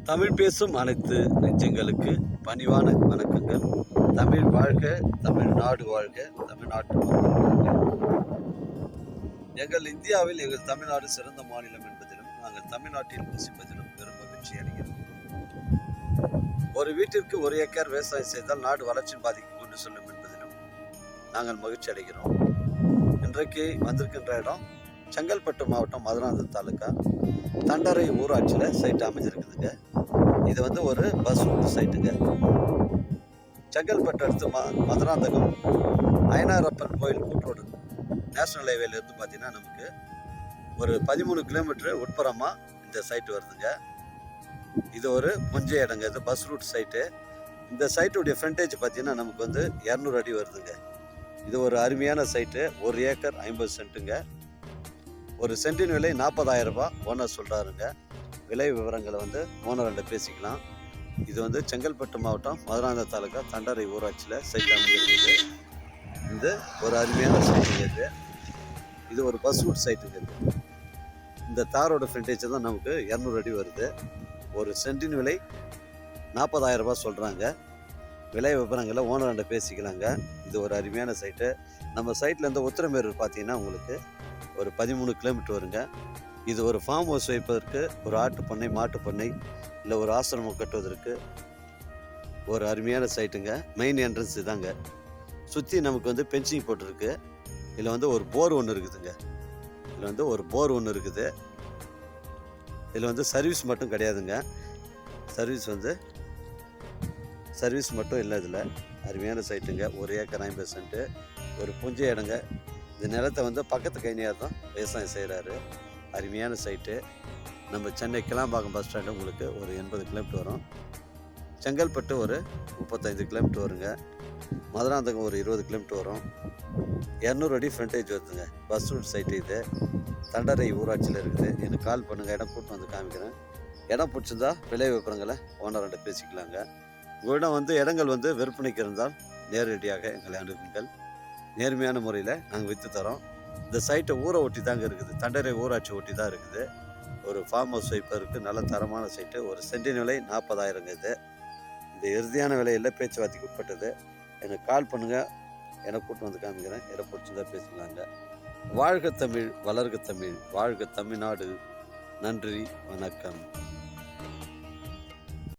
தமிழ் பேசும் அனைத்து நெஞ்சங்களுக்கு பணிவான வணக்கங்கள். தமிழ் வாழ்க, தமிழ்நாடு வாழ்க, தமிழ்நாட்டு மக்கள் வாழ்க. எங்கள் இந்தியாவில் எங்கள் தமிழ்நாடு சிறந்த மாநிலம் என்பதிலும் நாங்கள் தமிழ்நாட்டில் வசிப்பதிலும் பெரும் மகிழ்ச்சி அடைகிறோம். ஒரு வீட்டிற்கு ஒரு ஏக்கர் விவசாயம் செய்தால் நாடு வளர்ச்சியின் பாதிக்கு கொண்டு செல்லும் என்பதிலும் நாங்கள் மகிழ்ச்சி அடைகிறோம். இன்றைக்கு வந்திருக்கின்ற இடம் செங்கல்பட்டு மாவட்டம் மதுராந்தகம் தாலுக்கா தண்டரை ஊராட்சியில் சைட் அமைஞ்சிருக்குதுங்க. இது வந்து ஒரு பஸ் ரூட் சைட்டுங்க. செங்கல்பட்டு அடுத்து மதுராந்தகம் அய்யனாரப்பன் கோயில் கூட்ரோடு நேஷனல் ஹைவேலேருந்து பார்த்தீங்கன்னா நமக்கு ஒரு 13 கிலோமீட்டர் உட்புறமாக இந்த சைட்டு வருதுங்க. இது ஒரு புஞ்சை இடங்க. இது பஸ் ரூட் சைட்டு. இந்த சைட்டுடைய ஃப்ரண்டேஜ் பார்த்தீங்கன்னா நமக்கு வந்து 200 அடி வருதுங்க. இது ஒரு அருமையான சைட்டு. 1 ஏக்கர் 50 சென்ட்டுங்க. ஒரு சென்டின் விலை 40,000 ரூபாய் ஓனர் சொல்கிறாருங்க. விலை விவரங்களை வந்து ஓனர்கிட்ட பேசிக்கலாம். இது வந்து செங்கல்பட்டு மாவட்டம் மதுராந்தகம் தாலுக்கா தண்டரை ஊராட்சியில் சைட் அமைஞ்சிருக்குது. இந்த ஒரு அருமையான சைட்டுங்க. இது ஒரு பஸ் ரூட் சைட்டுங்க. இந்த தாரோட ஃப்ரண்டேஜ் தான் நமக்கு 200 அடி வருது. ஒரு சென்டின் விலை 40,000 ரூபாய் சொல்கிறாங்க. விலை விவரங்களை ஓனர்கிட்ட பேசிக்கலாங்க. இது ஒரு அருமையான சைட்டு. நம்ம சைட்லேருந்து உத்திரமேரூர் பார்த்தீங்கன்னா உங்களுக்கு ஒரு 13 கிலோமீட்டர் வருங்க. இது ஒரு ஃபார்ம் ஹவுஸ் வைப்பதற்கு, ஒரு ஆட்டு பண்ணை, மாட்டு பண்ணை, இல்லை ஒரு ஆசிரமம் கட்டுவதற்கு ஒரு அருமையான சைட்டுங்க. மெயின் என்ட்ரன்ஸ் இதாங்க. சுற்றி நமக்கு வந்து பென்சிங் போட்டிருக்கு. இதில் வந்து ஒரு போர் ஒன்று இருக்குதுங்க. இதில் வந்து ஒரு போர் ஒன்று இருக்குது. இதில் வந்து சர்வீஸ் மட்டும் கிடையாதுங்க. சர்வீஸ் மட்டும் இல்லை. இதில் அருமையான சைட்டுங்க. 1 ஏக்கர் 50 சென்ட்டு. ஒரு புஞ்சை இடங்க. இந்த நிலத்தை வந்து பக்கத்து கைனியார் தான் விவசாயம் செய்கிறாரு. அருமையான சைட்டு. நம்ம சென்னை கிளாம்பாக்கம் பஸ் ஸ்டாண்டு உங்களுக்கு ஒரு 80 கிலோமீட்டர் வரும். செங்கல்பட்டு ஒரு 35 கிலோமீட்டர் வருங்க. மதுராந்தகம் ஒரு 20 கிலோமீட்டர் வரும். 200 அடி ஃப்ரண்டேஜ் வருதுங்க. பஸ் ரூட் சைட்டு இது. தண்டரை ஊராட்சியில் இருக்குது. எனக்கு கால் பண்ணுங்கள். இடம் கூட்டு வந்து காமிக்கிறேன். இடம் பிடிச்சிருந்தா விலை விவரங்களை ஓனர்கிட்ட பேசிக்கலாங்க. உங்களிடம் வந்து இடங்கள் வந்து விற்பனைக்கு இருந்தால் நேரடியாக எங்களை அணுகுங்கள். நேர்மையான முறையில் நாங்கள் விற்று தரோம். இந்த சைட்டை ஊரை ஒட்டி தாங்க இருக்குது. தண்டரை ஊராட்சி ஒட்டி தான் இருக்குது. ஒரு ஃபார்ம் ஹவுஸ் வைப்பதற்கு நல்ல தரமான சைட்டு. ஒரு சென்டின் விலை 40,000ங்க. இது இந்த இறுதியான விலையில் பேச்சுவார்த்தைக்கு உட்பட்டது. எனக்கு கால் பண்ணுங்கள். எனக்கு கூட்டு வந்து காமிக்கிறேன். இடம் பிடிச்சிருந்தா பேசிக்கலாங்க. வாழ்க தமிழ், வளர்க தமிழ், வாழ்க தமிழ்நாடு. நன்றி, வணக்கம்.